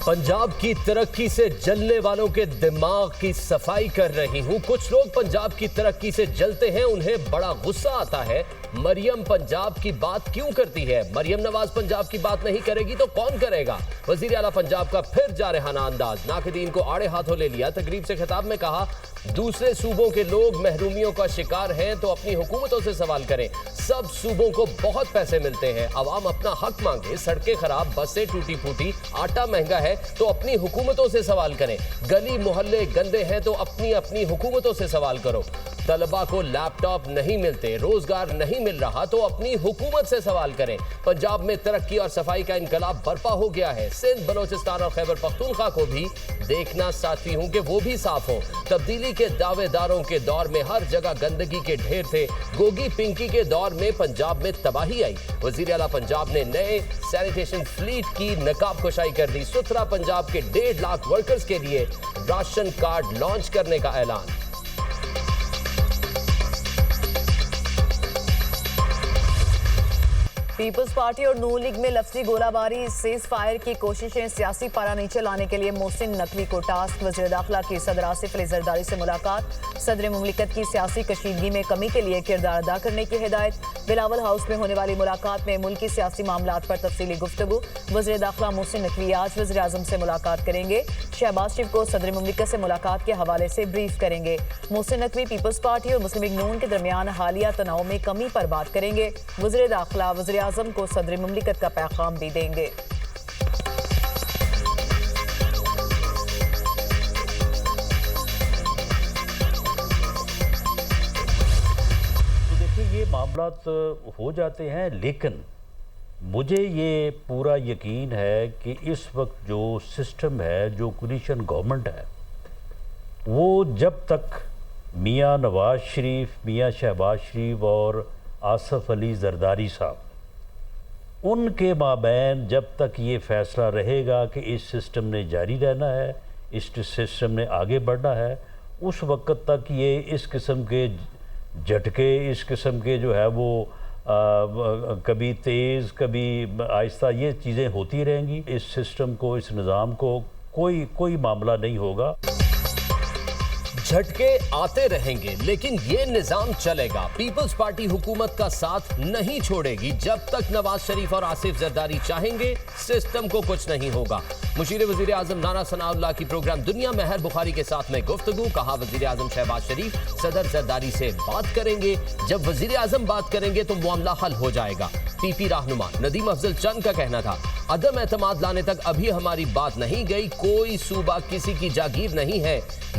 पंजाब की तरक्की से जलने वालों के दिमाग की सफाई कर रही हूं। कुछ लोग पंजाब की तरक्की से जलते हैं, उन्हें बड़ा गुस्सा आता है। मरियम पंजाब की बात क्यों करती है? मरियम नवाज पंजाब की बात नहीं करेगी तो कौन करेगा? वजीर आला पंजाब का फिर जारहाना अंदाज, नाक़दीन को आड़े हाथों ले लिया। तकरीब से खिताब में कहा, दूसरे सूबों के लोग महरूमियों का शिकार हैं तो अपनी हुकूमतों से सवाल करें। सब सूबों को बहुत पैसे मिलते हैं, अवाम अपना हक मांगे। सड़कें खराब, बसें टूटी फूटी, आटा महंगा है तो अपनी हुकूमतों से सवाल करें। गली मोहल्ले गंदे हैं तो अपनी अपनी हुकूमतों से सवाल करो। तलबा को लैपटॉप नहीं मिलते, रोजगार नहीं मिल रहा तो अपनी हुकूमत से सवाल करें। पंजाब में तरक्की और सफाई का इनकलाब बर्पा हो गया है। सिंध, बलोचिस्तान और खैबर पख्तूनख्वा को भी देखना चाहती हूं कि वो भी साफ हो। तब्दीली के दावेदारों के दौर में हर जगह गंदगी के ढेर थे। गोगी पिंकी के दौर में पंजाब में तबाही आई। वजीर आला पंजाब ने नए सैनिटेशन फ्लीट की नकाब कुशाई कर दी। सुथरा पंजाब के 1.5 लाख वर्कर्स के लिए राशन कार्ड लॉन्च करने का ऐलान। पीपल्स पार्टी और नून लीग में लफ्जी गोलाबारी, सीज फायर की कोशिशें, सियासी पारा नीचे लाने के लिए मोहसिन नकवी को टास्क। वज़ीर दाखिला की सदर आसिफ अली जरदारी से मुलाकात। सदर मुमलिकत की सियासी कशीदगी में कमी के लिए किरदार अदा करने की हिदायत। बिलावल हाउस में होने वाली मुलाकात में मुल्की सियासी मामलात पर तफसीली गुफ्तगू। वज़ीर दाखिला मोहसिन नकवी आज वज़ीर आज़म से मुलाकात करेंगे। शहबाज शरीफ को सदर मुमलिकत से मुलाकात के हवाले से ब्रीफ करेंगे। मोहसिन नकवी पीपल्स पार्टी और मुस्लिम लीग नून के दरमियान हालिया तनाव में कमी पर बात करेंगे। वज़ीर दाखिला वज़ीर आज़म को सदर मुमलिकत का पैगाम भी देंगे। ये मामला तो हो जाते हैं, लेकिन मुझे ये पूरा यकीन है कि इस वक्त जो सिस्टम है, जो कोलिशन गवर्नमेंट है, वो जब तक मियाँ नवाज शरीफ, मियाँ शहबाज शरीफ और आसिफ अली जरदारी साहब, उनके माबैन जब तक ये फ़ैसला रहेगा कि इस सिस्टम ने जारी रहना है, इस सिस्टम ने आगे बढ़ना है, उस वक्त तक ये इस किस्म के झटके, इस किस्म के जो है वो कभी तेज़ कभी आहिस्ता, ये चीज़ें होती रहेंगी। इस सिस्टम को, इस निज़ाम को कोई मामला नहीं होगा। झटके आते रहेंगे लेकिन ये निजाम चलेगा। पीपल्स पार्टी हुकूमत का साथ नहीं छोड़ेगी। जब तक नवाज शरीफ और आसिफ जरदारी चाहेंगे, सिस्टम को कुछ नहीं होगा। मुशीर वजीर आजम राना सनाउल्लाह की प्रोग्राम दुनिया महर बुखारी के साथ में गुफ्तगू। कहा, वजीर आजम शहबाज शरीफ सदर जरदारी से बात करेंगे। जब वजीर आजम बात करेंगे तो मामला हल हो जाएगा। पीपी रहनुमा नदीम अफजल चंद का कहना था, अदम एतमाद लाने तक अभी हमारी बात नहीं गई। कोई सूबा किसी की जागीर नहीं है।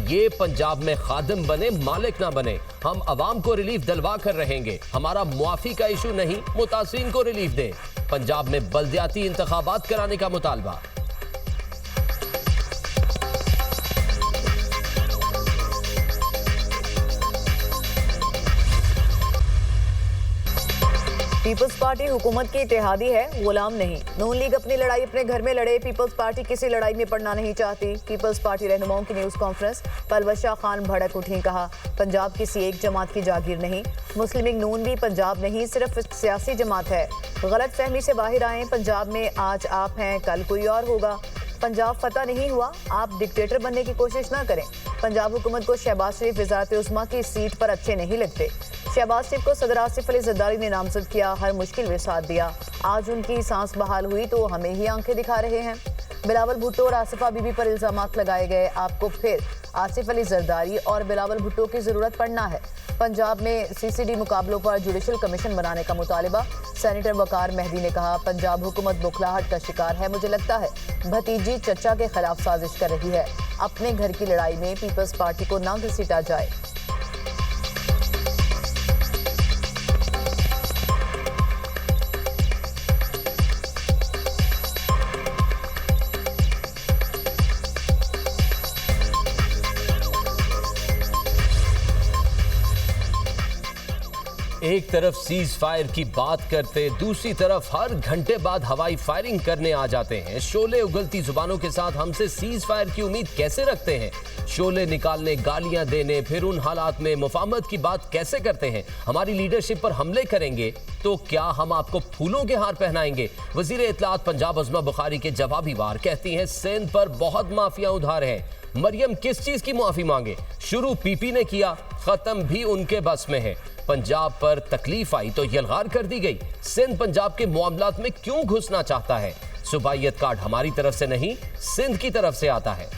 ये पंजाब में खादिम बने, मालिक ना बने। हम अवाम को रिलीफ दिलवा कर रहेंगे। हमारा मुआफी का इशू नहीं, मुतासिरीन को रिलीफ दे। पंजाब में बल्दियाती इंतखाबात कराने का मुतालबा। पीपल्स पार्टी हुकूमत की इत्तेहादी है, गुलाम नहीं। नून लीग अपनी लड़ाई अपने घर में लड़े, पीपल्स पार्टी किसी लड़ाई में पड़ना नहीं चाहती। पीपल्स पार्टी रहनुमाओं की न्यूज़ कॉन्फ्रेंस, पलवशा खान भड़क उठी। कहा, पंजाब किसी एक जमात की जागीर नहीं। मुस्लिम लीग नून भी पंजाब नहीं, सिर्फ सियासी जमात है। गलत फहमी से बाहर आएँ। पंजाब में आज आप हैं, कल कोई और होगा। पंजाब फतह नहीं हुआ, आप डिक्टेटर बनने की कोशिश ना करें। पंजाब हुकूमत को शहबाज शरीफ वज़ारत उस्मा की सीट पर अच्छे नहीं लगते। शहबाज शरीफ को सदर आसिफ अली जरदारी ने नामजद किया, हर मुश्किल में साथ दिया। आज उनकी सांस बहाल हुई तो हमें ही आंखें दिखा रहे हैं। बिलावल भुट्टो और आसिफा बीबी पर इल्जामात लगाए गए। आपको फिर आसिफ अली जरदारी और बिलावल भुट्टो की जरूरत पड़ना है। पंजाब में सीसीडी मुकाबलों पर जुडिशल कमीशन बनाने का मुतालिबा। सेनेटर वकार मेहदी ने कहा, पंजाब हुकूमत बुखलाहट का शिकार है। मुझे लगता है भतीजी चचा के खिलाफ साजिश कर रही है। अपने घर की लड़ाई में पीपल्स पार्टी को ना घसीटा जाए। एक तरफ सीज फायर की बात करते, दूसरी तरफ हर घंटे बाद हवाई फायरिंग करने आ जाते हैं। शोले उगलती जुबानों के साथ हमसे सीज फायर की उम्मीद कैसे रखते हैं? शोले निकालने, गालियां देने, फिर उन हालात में मुफाहमत की बात कैसे करते हैं? हमारी लीडरशिप पर हमले करेंगे तो क्या हम आपको फूलों के हार पहनाएंगे? वजीर इत्तलात पंजाब अज़मा बुखारी के जवाबी वार कहती हैं सिंध पर बहुत माफिया उधार है। मरियम किस चीज की माफी मांगे? शुरू पीपी ने किया, खत्म भी उनके बस में है। पंजाब पर तकलीफ आई तो यलगार कर दी गई। सिंध पंजाब के मामलात में क्यों घुसना चाहता है? सूबाइयत कार्ड हमारी तरफ से नहीं, सिंध की तरफ से आता है।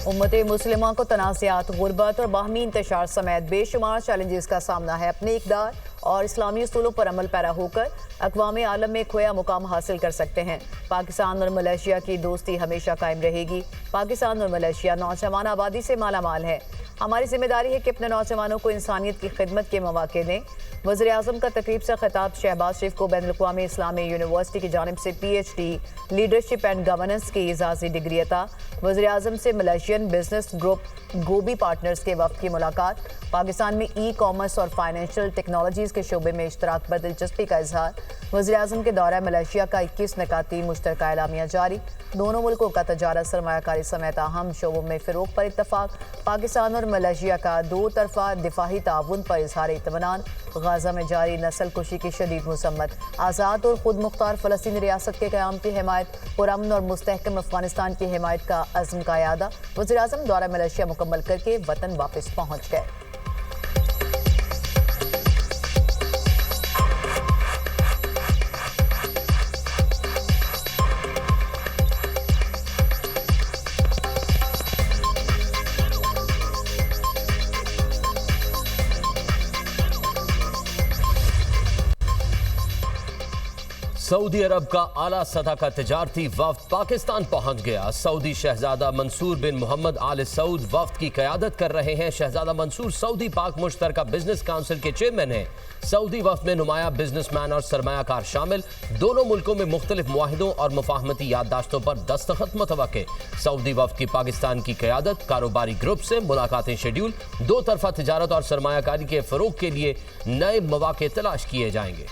उम्मत मुस्लिमा को तनाज़ात, गुर्बत और बाहमी इंतशार समेत बेशुमार चैलेंजेस का सामना है। अपने इक़दार और इस्लामी उसूलों पर अमल पैरा होकर अक़वाम आलम में खोया मुकाम हासिल कर सकते हैं। पाकिस्तान और मलेशिया की दोस्ती हमेशा कायम रहेगी। पाकिस्तान और मलेशिया नौजवान आबादी से मालामाल है। हमारी जिम्मेदारी है कि अपने नौजवानों को इंसानियत की खिदमत के मौके दें। वज़ीर आज़म का तकरीब से खिताब शहबाज शरीफ को बैनुल-अक़वामी इस्लामी यूनिवर्सिटी की जानिब से PhD लीडरशिप एंड गवर्नेंस की इजाज़ी डिग्री अता। वज़ीर आज़म से मलेशियन बिजनेस ग्रुप गोबी पार्टनर्स के वफ़द की मुलाकात। पाकिस्तान में ई-कॉमर्स और फाइनेंशियल टेक्नोलॉजीज़ के शोबे में इश्तराक पर दिलचस्पी का इजहार। वज़ीर आज़म के दौरा मलेशिया का 21 निकाती मुश्तरका एलामिया जारी। दोनों मुल्कों का तजारत, सरमायाकारी समेत अहम शोबों में फ़रोग़ पर इत्तफ़ाक़। पाकिस्तान और मलेशिया का दो तरफ़ा दिफाही ताउन पर इज़हार इत्मीनान। गाज़ा में जारी नस्ल कुशी की शदीद मुसम्मत। आज़ाद और खुद मुख्तार फ़लस्तीनी रियासत के क़याम की हिमायत, पुरअमन और मुस्तहकम अफ़गानिस्तान की हिमायत का अज़्म का यादा। वज़ीर आज़म दौरा मलेशिया मुकम्मल करके वतन वापस पहुँच गए। सऊदी अरब का आला सतह का तिजारती वफ्द पाकिस्तान पहुंच गया। सऊदी शहजादा मंसूर बिन मोहम्मद आल सऊद वफ्द की क़यादत कर रहे हैं। शहजादा मंसूर सऊदी पाक मुश्तरका बिजनेस काउंसिल के चेयरमैन हैं। सऊदी वफ्द में नुमाया बिजनेसमैन और सरमायाकार शामिल। दोनों मुल्कों में मुख्तलिफ मुआहिदों और मुफाहमती याददाश्तों पर दस्तखत मुतवक्के। सऊदी वफ्द की पाकिस्तान की क़यादत, कारोबारी ग्रुप से मुलाकातें शेड्यूल। दो तरफा तिजारत और सरमायाकारी के फ़रोग़ के लिए नए मौक़े तलाश किए जाएंगे।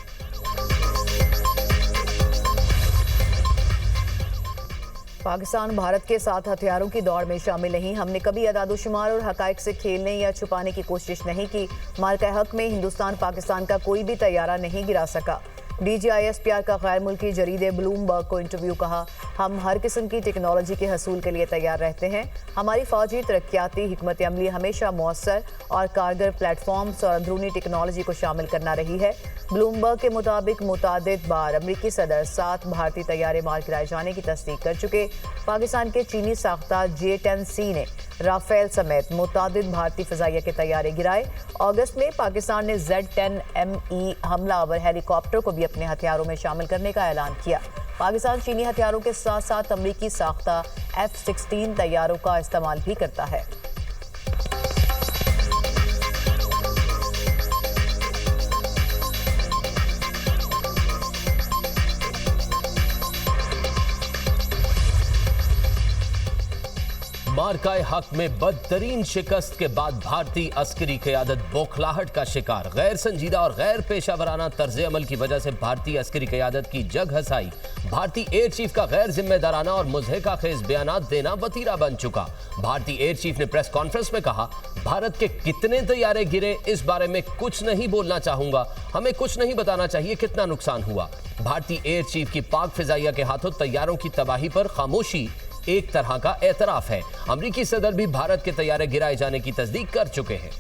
पाकिस्तान भारत के साथ हथियारों की दौड़ में शामिल नहीं। हमने कभी अदादोशुमार और हकायक से खेलने या छुपाने की कोशिश नहीं की। मार्का हक में हिंदुस्तान पाकिस्तान का कोई भी तैयारा नहीं गिरा सका। DGISPR का गैर मुल्की जरीदे ब्लूमबर्ग को इंटरव्यू कहा, हम हर किस्म की टेक्नोलॉजी के हसूल के लिए तैयार रहते हैं। हमारी फौजी तरक्याती हिकमत अमली हमेशा मौसर और कारगर प्लेटफॉर्म्स और अंदरूनी टेक्नोलॉजी को शामिल करना रही है। ब्लूमबर्ग के मुताबिक मुतादिद बार अमरीकी सदर 7 भारतीय तैयारे मार गिराए जाने की तस्दीक कर चुके। पाकिस्तान के चीनी साख्ता J-10C ने राफेल समेत मुतादिद भारतीय फ़िज़ाइया के तैयारे गिराए। अगस्त में पाकिस्तान ने Z-10ME हमलावर हेलीकॉप्टर को भी अपने हथियारों में शामिल करने का ऐलान किया। पाकिस्तान चीनी हथियारों के साथ साथ अमरीकी साख्ता F-16 तैयारों का इस्तेमाल भी करता है। मार्काए हक में बदतरीन शिकस्त के बाद भारतीय अस्करी क़यादत बौखलाहट का शिकार। गैर संजीदा और गैर पेशावराना तर्ज अमल की वजह से भारतीय अस्करी क़यादत की जग हसाई। भारतीय एयर चीफ का गैर जिम्मेदाराना और मुज़हिका खेज बयानात देना वतीरा बन चुका। भारतीय एयर चीफ ने प्रेस कॉन्फ्रेंस में कहा, भारत के कितने तैयारे गिरे इस बारे में कुछ नहीं बोलना चाहूंगा। हमें कुछ नहीं बताना चाहिए कितना नुकसान हुआ। भारतीय एयर चीफ की पाक फिजाइया के हाथों तैयारों की तबाही पर खामोशी एक तरह का एतराफ है। अमरीकी सदर भी भारत के तैयारे गिराए जाने की तस्दीक कर चुके हैं।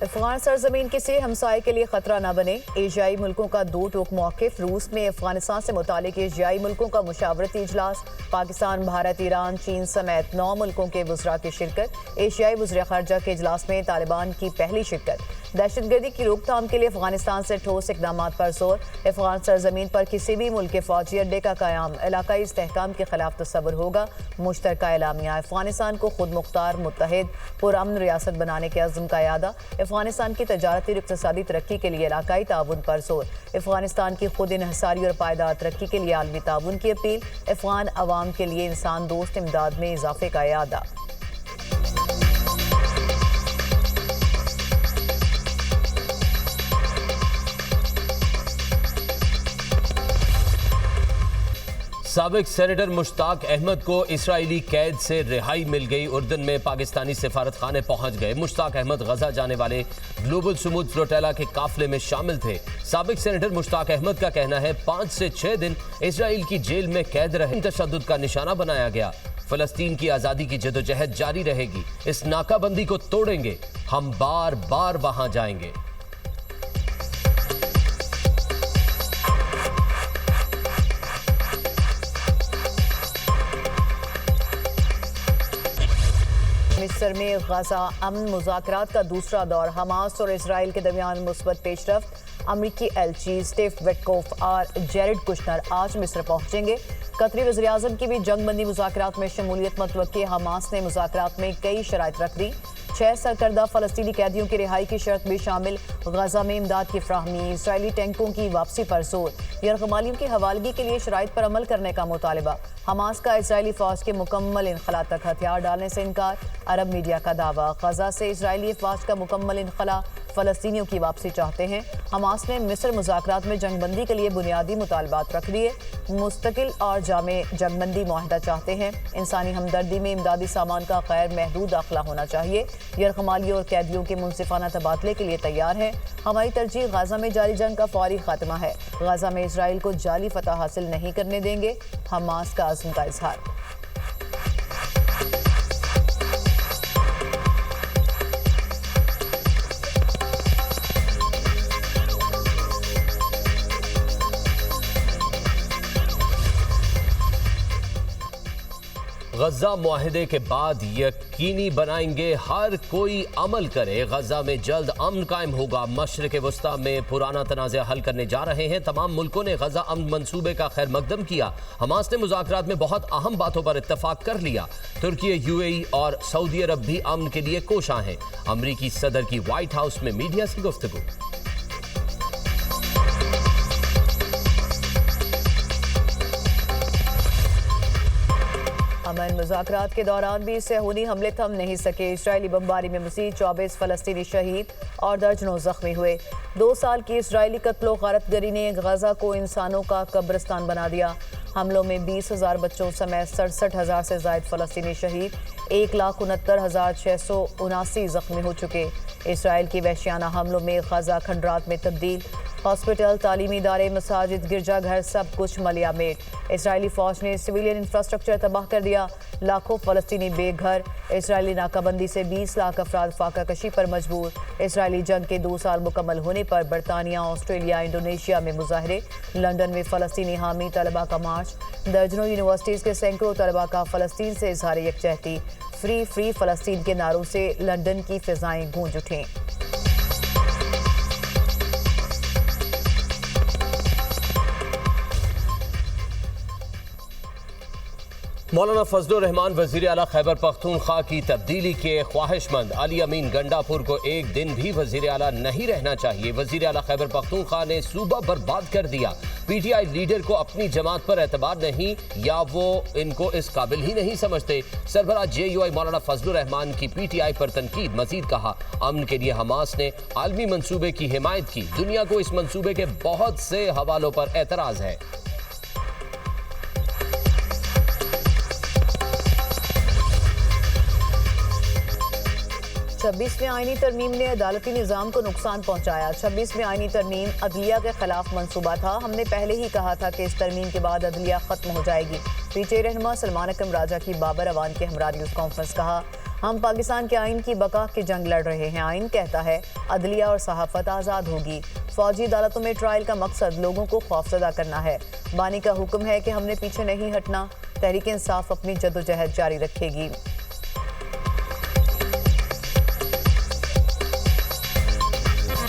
अफगान सरजमीन किसी हमसाये के लिए खतरा न बने। एशियाई मुल्कों का दो टोक मौक़िफ़। रूस में अफगानिस्तान से मुतालिक एशियाई मुल्कों का मुशावरती इजलास। पाकिस्तान, भारत, ईरान, चीन समेत 9 मुल्कों के वज़रा की शिरकत। एशियाई वज़ीर ख़ारजा के इजलास में तालिबान की पहली शिरकत। दहशतगर्दी की रोकथाम के लिए अफगानिस्तान से ठोस इकदाम पर जोर। अफगान सरजमीन पर किसी भी मुल्क के फौजी अड्डे का क़याम इलाकाई इस्तेहकाम के खिलाफ तस्वुर होगा। मुश्तरका एलामिया। अफगानिस्तान को खुद मुख्तार मुत्तहिद पुरअमन रियासत बनाने के अज़्म का यादा। अफगानिस्तान की तजारती और इक़्तिसादी तरक्की के लिए इलाकाई ताउन पर जोर। अफगानिस्तान की खुद इन्हसारी और पायदार तरक्की के लिए आलमी ताउन की अपील। अफगान अवाम के लिए इंसान दोस्त इमदाद में इजाफे का यादा। साबिक सेनेटर मुश्ताक अहमद को इस्राइली कैद से रिहाई मिल गई। उर्दन में पाकिस्तानी सिफारत खाने पहुंच गए। मुश्ताक अहमद गजा जाने वाले ग्लोबल सुमूद फ्लोटेला के काफिले में शामिल थे। साबिक सेनेटर मुश्ताक अहमद का कहना है 5 से 6 दिन इस्राइल की जेल में कैद रहे। तशद्दुद का निशाना बनाया गया। फलस्तीन की आज़ादी की जदोजहद जारी रहेगी। इस नाकाबंदी को तोड़ेंगे। हम बार बार वहां जाएंगे। मिस्र में गजा अमन मुज़ाकरात का दूसरा दौर। हमास और इसराइल के दरमियान मुस्बत पेशरफ्त। अमरीकी एलची स्टीव विटकोफ और जेरेड कुशनर आज मिस्र पहुंचेंगे। कतरी वज़ीर-ए-आज़म की भी जंगबंदी मुज़ाकरात में शमूलियत मतवक्की। हमास ने मुज़ाकरात में कई शराइत रख दी। 6 सरकर्दा फ़लस्तीनी कैदियों की रिहाई की शर्त भी शामिल। गजा में इमदाद की फ्राहमी। इसराइली टैंकों की वापसी पर जोर। यरगमालियों की हवालगी के लिए शराइत पर अमल करने का मुतालिबा। हमास का इसराइली फौज के मुकम्मल इनखला तक हथियार डालने से इनकार। अरब मीडिया का दावा। गजा से इसराइली फौज का मुकम्मल इनखला। फ़लस्तीनियों की वापसी चाहते हैं। हमास ने मिस्र मुज़ाकरात में जंगबंदी के लिए बुनियादी मुतालबात रख दिए। मुस्तकिल और जामे जंगबंदी मुआहदा चाहते हैं। इंसानी हमदर्दी में इमदादी सामान का गैर महदूद दाखिला होना चाहिए। यरगमालियों और कैदियों के मुनसिफाना तबादले के लिए तैयार हैं। हमारी तरजीह गाजा में जारी जंग का फौरी खात्मा है। गाजा में इसराइल को जाली फतह हासिल नहीं करने देंगे। हमास का अज़्म का इजहार। गजा मुआहदे के बाद यकीनी बनाएंगे हर कोई अमल करे। गजा में जल्द अमन कायम होगा। मशरिक़ वस्ता में पुराना तनाज़ा हल करने जा रहे हैं। तमाम मुल्कों ने गजा अमन मंसूबे का खैर मकदम किया। हमास ने मुज़ाकरात में बहुत अहम बातों पर इत्तफाक कर लिया। तुर्की, यूएई और सऊदी अरब भी अमन के लिए कोशां हैं। अमरीकी सदर की व्हाइट हाउस में मीडिया से गुफ्तगू। अमन मुज़ाकरात के दौरान भी सेहूनी हमले थम नहीं सके। इसराइली बमबारी में मज़ीद 24 फ़लस्तीनी शहीद और दर्जनों ज़ख्मी हुए। 2 साल की इसराइली कत्लो गारतगरी ने गजा को इंसानों का कब्रिस्तान बना दिया। हमलों में 20,000 बच्चों समेत 67,000 से ज़ायद फ़लस्तीनी शहीद, 1,69,679 ज़ख्मी हो चुके। इसराइल की वहशियाना हमलों में गजा खंडरात में तब्दील। हॉस्पिटल, तालीमी इदारे, मसाजिद, गिरजाघर सब कुछ मलियामेट। इसराइली फ़ौज ने सिविलियन इंफ्रास्ट्रक्चर तबाह कर दिया। लाखों फ़लस्तीनी बेघर। इसराइली नाकाबंदी से 20 लाख अफराद फाका कशी पर मजबूर। इसराइली जंग के 2 साल मुकम्मल होने पर बरतानिया, ऑस्ट्रेलिया, इंडोनेशिया में मुजाहरे। लंदन में फ़लस्तीनी हामी तलबा का मार्च। दर्जनों यूनिवर्सिटीज़ के सैकड़ों तलबा का फ़लस्तीन से इज़हार यकजहती। फ्री फ्री फ़लस्तीन के नारों से लंदन की फ़िज़ाएं गूंज उठें। मौलाना फजलुर रहमान वज़ीर आला खैबर पख्तूनख्वा की तब्दीली के ख्वाहिशमंद। अली अमीन गंडापुर को एक दिन भी वज़ीर आला नहीं रहना चाहिए। वज़ीर आला खैबर पख्तूनख्वा ने सूबा बर्बाद कर दिया। पीटीआई लीडर को अपनी जमात पर एतबार नहीं या वो इनको इस काबिल ही नहीं समझते। सरबराह जेयूआई मौलाना फजलुर रहमान की पीटीआई पर तनकीद। मजीद कहा, अमन के लिए हमास ने आलमी मंसूबे की हिमायत की। दुनिया को इस मंसूबे के बहुत से हवालों पर एतराज है। 26वें आईनी तरमीम ने अदालती निज़ाम को नुकसान पहुंचाया। 26वें आईनी तरमीम अदलिया के खिलाफ मंसूबा था। हमने पहले ही कहा था कि इस तरमीम के बाद अदलिया खत्म हो जाएगी। पीटीआई रहनुमा सलमान अकरम राजा की बाबर अवान के हमरा न्यूज़ कॉन्फ्रेंस। कहा, हम पाकिस्तान के आइन की बका की जंग लड़ रहे हैं। आइन कहता है अदलिया और सहाफत आज़ाद होगी। फौजी अदालतों में ट्रायल का मकसद लोगों को खौफजदा करना है। बानी का हुक्म है कि हमने पीछे नहीं हटना। तहरीक इंसाफ अपनी जद्दोजहद जारी रखेगी।